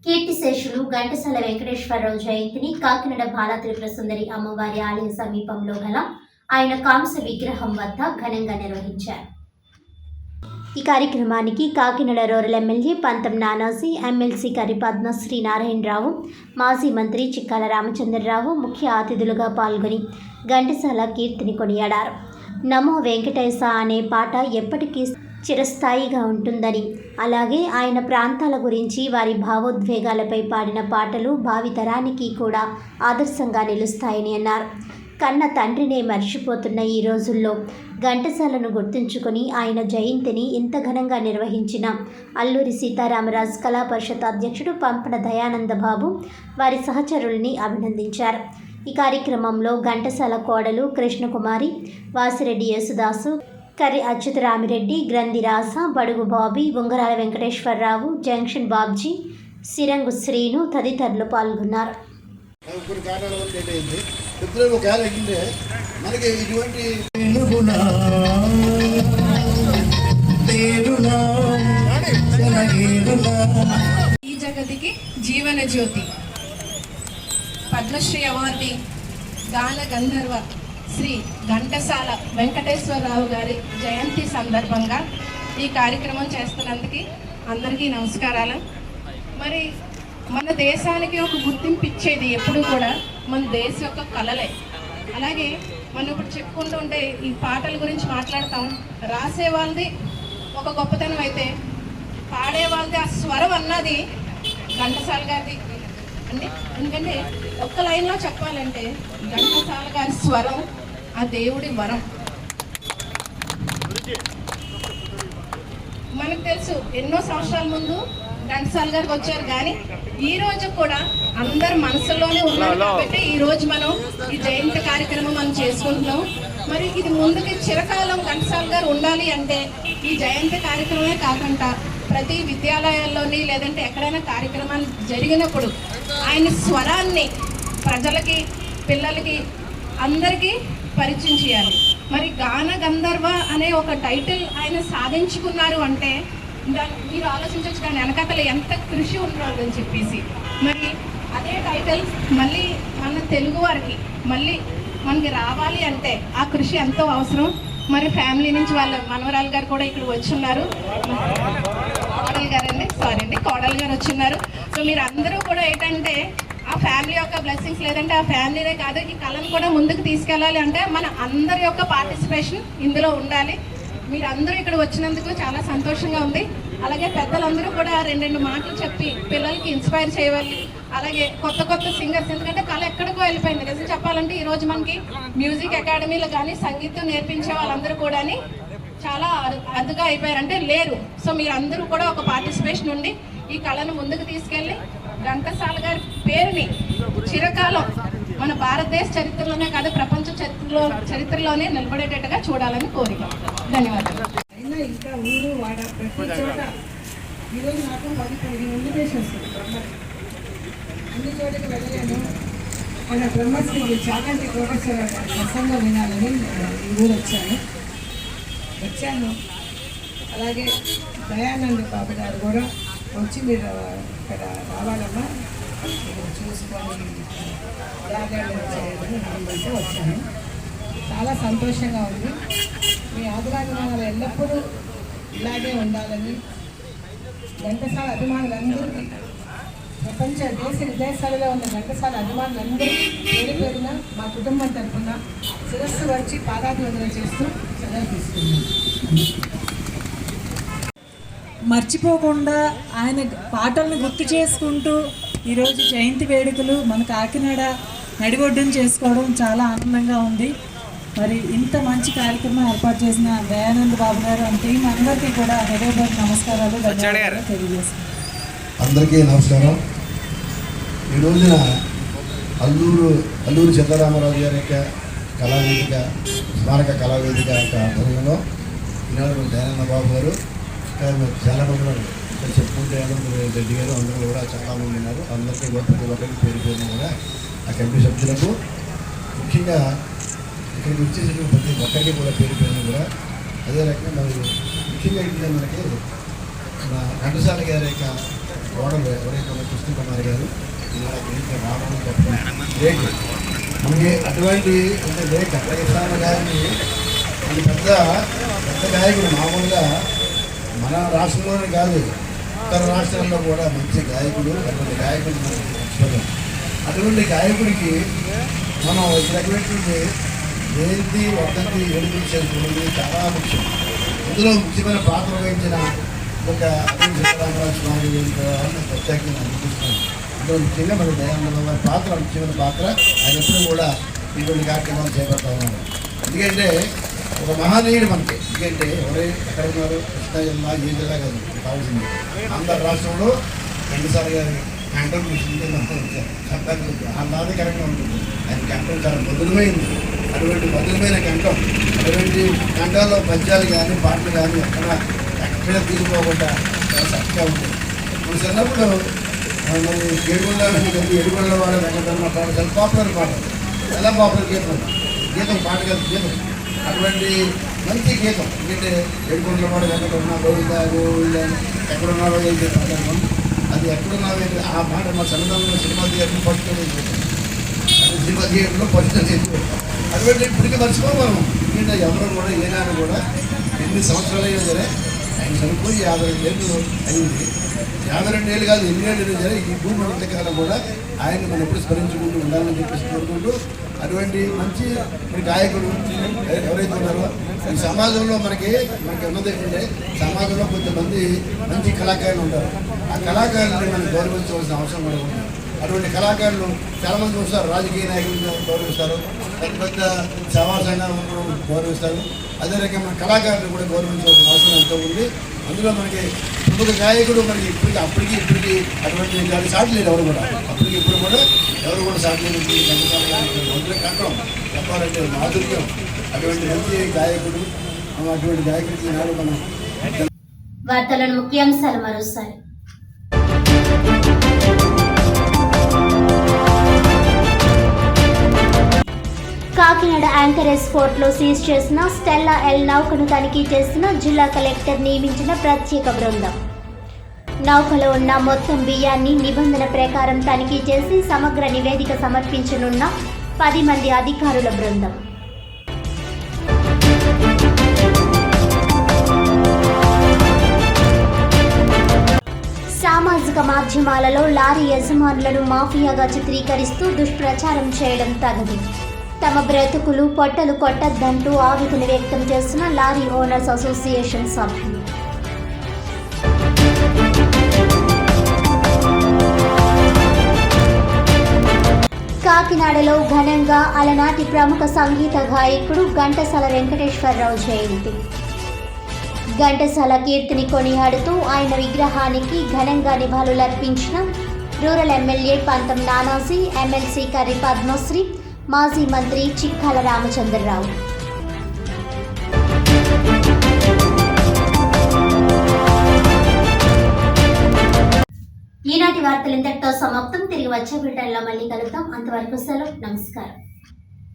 కీర్తిశేషులు ఘంటసాల వెంకటేశ్వరరావు జయంతిని కాకినాడ బాలా త్రిపుర సుందరి అమ్మవారి ఆలయ సమీపంలో గల ఆయన కాంస్య విగ్రహం వద్ద ఘనంగా నిర్వహించారు. ఈ కార్యక్రమానికి కాకినాడ రూరల్ ఎమ్మెల్యే పంతం నానాజీ, ఎమ్మెల్సీ కరిపద్మ శ్రీనారాయణరావు, మాజీ మంత్రి చిక్కాల రామచంద్రరావు ముఖ్య అతిథులుగా పాల్గొని ఘంటసాల కీర్తిని కొనియాడారు. నమో వెంకటేశ అనే పాట ఎప్పటికీ చిరస్థాయిగా ఉంటుందని, అలాగే ఆయన ప్రాంతాల గురించి వారి భావోద్వేగాలపై పాడిన పాటలు భావితరానికి కూడా ఆదర్శంగా నిలుస్తాయని అన్నారు. కన్న తండ్రినే మర్చిపోతున్న ఈ రోజుల్లో ఘంటసాలను గుర్తుంచుకొని ఆయన జయంతిని ఇంత ఘనంగా నిర్వహించిన అల్లూరి సీతారామరాజు కళా పరిషత్ అధ్యక్షుడు పంపన దయానంద బాబు వారి సహచరుల్ని అభినందించారు. ఈ కార్యక్రమంలో ఘంటసాల కోడలు కృష్ణకుమారి, వాసిరెడ్డి యేసుదాసు, కర్రి అచ్యుతరామిరెడ్డి, గ్రంథి రాస, బడుగు బాబీ, ఉంగరాల వెంకటేశ్వరరావు, జంక్షన్ బాబ్జీ, సిరంగు శ్రీను తదితరులు పాల్గొన్నారు. ఈ జగతికి జీవన జ్యోతి పద్మశ్రీ అవార్డు గాన గంధర్వ శ్రీ ఘంటసాల వెంకటేశ్వరరావు గారి జయంతి సందర్భంగా ఈ కార్యక్రమం చేస్తున్నందుకు అందరికీ నమస్కారాలు. మరి మన దేశానికి ఒక గుర్తింపు ఇచ్చేది ఎప్పుడు కూడా మన దేశ యొక్క కళలే. అలాగే మనం ఇప్పుడు చెప్పుకుంటూ ఉంటే ఈ పాటల గురించి మాట్లాడతాం. రాసే వాళ్ళది ఒక గొప్పతనం అయితే పాడే వాళ్ళది ఆ స్వరం అన్నది ఘంటసాల గారిది అండి. ఎందుకంటే ఒక్క లైన్లో చెప్పాలంటే ఘంటసాల గారి స్వరం ఆ దేవుడి వరం. మనకు తెలుసు ఎన్నో సంవత్సరాల ముందు ఘంటసాల గారికి వచ్చారు, కానీ ఈ రోజు కూడా అందరు మనసులోనే ఉన్నారు కాబట్టి ఈ రోజు మనం ఈ జయంతి కార్యక్రమం మనం చేసుకుంటున్నాం. మరి ఇది ముందుకి చిరకాలం ఘంటసాల గారు ఉండాలి అంటే ఈ జయంతి కార్యక్రమమే కాకుండా ప్రతి విద్యాలయాల్లోని లేదంటే ఎక్కడైనా కార్యక్రమాలు జరిగినప్పుడు ఆయన స్వరాన్ని ప్రజలకి, పిల్లలకి, అందరికీ పరిచయం చేయాలి. మరి గాన గంధర్వ అనే ఒక టైటిల్ ఆయన సాధించుకున్నారు అంటే మీరు ఆలోచించవచ్చు దాని వెనకాతల ఎంత కృషి ఉన్నాడు అని చెప్పేసి. మరి అదే టైటిల్ మళ్ళీ మన తెలుగు వారికి మళ్ళీ మనకి రావాలి అంటే ఆ కృషి ఎంతో అవసరం. మరి ఫ్యామిలీ నుంచి వాళ్ళ మనవరాలు గారు కూడా ఇక్కడ వచ్చున్నారు, కోడలు గారు వచ్చున్నారు. సో మీరు అందరూ కూడా ఏంటంటే ఆ ఫ్యామిలీ యొక్క బ్లెస్సింగ్స్ లేదంటే ఆ ఫ్యామిలీనే కాదు ఈ కళను కూడా ముందుకు తీసుకెళ్ళాలి అంటే మన అందరి యొక్క పార్టిసిపేషన్ ఇందులో ఉండాలి. మీరు అందరూ ఇక్కడ వచ్చినందుకు చాలా సంతోషంగా ఉంది. అలాగే పెద్దలందరూ కూడా రెండు మాటలు చెప్పి పిల్లలకి ఇన్స్పైర్ చేయాలి. అలాగే కొత్త కొత్త సింగర్స్, ఎందుకంటే కళ ఎక్కడికో వెళ్ళిపోయింది. నిజం చెప్పాలంటే ఈరోజు మనకి మ్యూజిక్ అకాడమీలో కానీ సంగీతం నేర్పించే వాళ్ళందరూ కూడా చాలా అరుదుగా అయిపోయారు, అంటే లేరు. సో మీరు అందరూ కూడా ఒక పార్టిసిపేషన్ ఉండి ఈ కళను ముందుకు తీసుకెళ్ళి ఘంటసాల గారి పేరుని చిరకాలం మన భారతదేశ చరిత్రలోనే కాదు ప్రపంచ చరిత్రలోనే నిలబడేటట్టుగా చూడాలని కోరిక. ధన్యవాదాలు. ఇంకా ఊరు వాడ ప్రతి చోట ఈరోజు నాకు 10-15 ఇన్విటేషన్స్ అన్ని చోటకి వెళ్ళలేను. మన బ్రహ్మశ్రీ చాగంటి కోటేశ్వర ప్రసంగం వినాలని ఈ ఊరు వచ్చాను. అలాగే దయానంద బాబు గారు కూడా వచ్చి మీరు ఇక్కడ రావాలమ్మా చూసుకొని జాగ్రత్త చేయాలని నాకంటే వచ్చాను. చాలా సంతోషంగా ఉంది. మీ ఆదరాభిమానాలు ఎల్లప్పుడూ ఇలాగే ఉండాలని ఘంటసాల అభిమానులందరికీ, ప్రపంచ దేశ విదేశాలలో ఉన్న ఘంటసాల అభిమానులందరూ పేరు పేరున మా కుటుంబం తరఫున శిరస్సు వచ్చి పాదాభివందన చేస్తూ సెలవు తీసుకున్నాను. మర్చిపోకుండా ఆయన పాటలను గుర్తు చేసుకుంటూ ఈరోజు జయంతి వేడుకలు మన కాకినాడ నడిబొడ్డును చేసుకోవడం చాలా ఆనందంగా ఉంది. మరి ఇంత మంచి కార్యక్రమం ఏర్పాటు చేసిన దయానంద బాబు గారు అండ్ టీం అందరికీ కూడా హృదయపూర్వక నమస్కారాలు తెలియజేస్తున్నాను. అందరికీ నమస్కారం. ఈ రోజున అల్లూరి సీతారామరాజు గారి యొక్క కళావేదిక, స్మారక కళావేదిక యొక్క ఆధ్వర్యంలో ఈనాడు దయానంద బాబు గారు చాలా మంది ఉన్నారు. ఇక్కడ చెప్పుకుంటే రెడ్డి గారు అందరూ కూడా చాలామంది ఉన్నారు. అందరికీ కూడా ప్రతి ఒక్కరికి పేరు పేరున కూడా ఆ కమిటీ సభ్యులకు, ముఖ్యంగా ఇక్కడికి వచ్చేసిన ప్రతి ఒక్కరికి కూడా పేరు పేరున కూడా అదే రకంగా మరి ముఖ్యంగా ఏంటంటే మనకి మన ఘంటసాల గారి యొక్క కోడలు ఎవరైతే ఉన్న కృష్ణ కుమార్ గారు ఇవాళ దీంట్లో రావడం గొప్ప లేట్ మనకి అటువంటి అంటే లేట్ కట్టగిస్తాను గారిని అది పెద్ద గాయకుడు. మామూలుగా మన రాష్ట్రంలోనే కాదు ఇతర రాష్ట్రాల్లో కూడా మంచి గాయకుడు. అటువంటి గాయకుడు మనకి మర్చిపోతాం. అటువంటి గాయకుడికి మనం ఇచ్చినటువంటి జయంతి వర్ధంతి వేడుకలు చేసుకున్నది చాలా ముఖ్యం. ఇందులో ముఖ్యమైన పాత్ర వహించిన ఒక రామరాజు స్వామి వాళ్ళని ప్రత్యేకంగా అనిపిస్తున్నాను. అందులో ముఖ్యంగా మన దయానంద వారి పాత్ర ముఖ్యమైన పాత్ర. ఆయన ఎప్పుడు కూడా ఇటువంటి కార్యక్రమాలు చేపడతా ఉన్నారు. ఎందుకంటే ఒక మహనీయుడు మనకి. ఎందుకంటే ఎవరే ఎక్కడ ఉన్నారు, కృష్ణా జిల్లా ఏ జిల్లా కాదు కావాల్సింది. ఆంధ్ర రాష్ట్రంలో రెండుసార్లు గారి కంఠం ఆహ్లాదకరంగా ఉంటుంది. ఆయన కంఠం చాలా మధురమైంది. అటువంటి మధురమైన కంఠం, అటువంటి కంఠంలో పద్యాలు కానీ పాటలు కానీ ఎక్కడ తీసుకోకుండా చాలా చక్కగా ఉంటుంది. మన చిన్నప్పుడు మరి ఏడుగొండ వాడ వెంకటరమణ పాట చాలా పాపులర్ పాట, చాలా పాపులర్ గీతం పాట కాదు గీతం. అటువంటి మంచి గీతం. ఎందుకంటే ఏడుగొండల వాడ వెంకటరమణ గోవింద గోవింద ఎక్కడున్నారో ఏం చెప్పాను. అది ఎక్కడున్నారో ఆ మాట మా చంద్రంలో సినిమా థియేటర్లో పట్టుకొని సినిమా థియేటర్లో పట్టుకొని అటువంటి ఇప్పటికీ మర్చిపోవాలి. ఎందుకంటే ఎవరు కూడా ఏనాడు కూడా ఎన్ని సంవత్సరాలు అయినా సరే ఆయన చనిపోయి 52 ఏళ్ళు అయింది. 52 ఏళ్ళు కాదు, ఎన్ని ఏళ్ళు అయినా సరే ఈ భూమి అంతకాలం కూడా ఆయన మనం ఎప్పుడు స్మరించుకుంటూ ఉండాలని చెప్పేసి కోరుకుంటూ అటువంటి మంచి గాయకుడు ఎవరైతే ఉన్నారో ఈ సమాజంలో మనకి ఉన్నది ఏంటంటే సమాజంలో కొంతమంది మంచి కళాకారులు ఉంటారు. ఆ కళాకారులని మనం గౌరవించవలసిన అవసరం కూడా ఉంది. అటువంటి కళాకారులు చాలామంది చూస్తారు. రాజకీయ నాయకులు గౌరవిస్తారు, పెద్ద పెద్ద సేవా సంఘాలను గౌరవిస్తారు. అదే రకంగా మన కళాకారులు కూడా గౌరవించవలసిన అవసరం ఎంతో ఉంది. అందులో మనకి ప్రముఖ గాయకుడు మనకి ఇప్పటికీ అటువంటి దాన్ని సాటలేదు ఎవరు కూడా. అప్పటికి ఇప్పుడు కూడా ఎవరు కూడా సాటలేదు. మంత్రుల కంఠం చెప్పాలంటే మాధుర్యం. అటువంటి మంచి గాయకుడు, అటువంటి గాయకుడికి నాడు మనం వార్తలను ముఖ్యాంశాలు మరోసారి. కాకినాడ యాంకరేజ్ ఫోర్ట్లో సీజ్ చేసిన స్టెల్లా ఎల్ నౌకను తనిఖీ చేసిన జిల్లా కలెక్టర్ నియమించిన ప్రత్యేక బృందం. నౌకలో ఉన్న మొత్తం బియ్యాన్ని నిబంధన ప్రకారం తనిఖీ చేసి సమగ్ర నివేదిక సమర్పించనున్న 10 మంది అధికారుల బృందం. సామాజిక మాధ్యమాలలో లారీ యజమానులను మాఫియాగా చిత్రీకరిస్తూ దుష్ప్రచారం చేయడం తగదు. తమ బ్రతుకులు పొట్టలు కొట్టద్దంటూ ఆవేదన వ్యక్తం చేస్తున్న లారీ ఓనర్స్ అసోసియేషన్ సభ్యులు. కాకినాడలో ఘనంగా అలనాటి ప్రముఖ సంగీత గాయకుడు ఘంటసాల వెంకటేశ్వరరావు జయంతి. ఘంటసాల కీర్తిని కొనియాడుతూ ఆయన విగ్రహానికి ఘనంగా నివాళులర్పించిన రూరల్ ఎమ్మెల్యే పంతం నానాజీ, ఎమ్మెల్సీ కర్రి పద్మశ్రీ, మాజీ మంత్రి చిక్కాల రామచంద్రరావు. ఈనాటి వార్తలు ఇంతటితో సమాప్తం. తిరిగి వచ్చే బిడ్డల్లో మళ్ళీ కలుద్దాం. అంతవరకు సెలవు. నమస్కారం.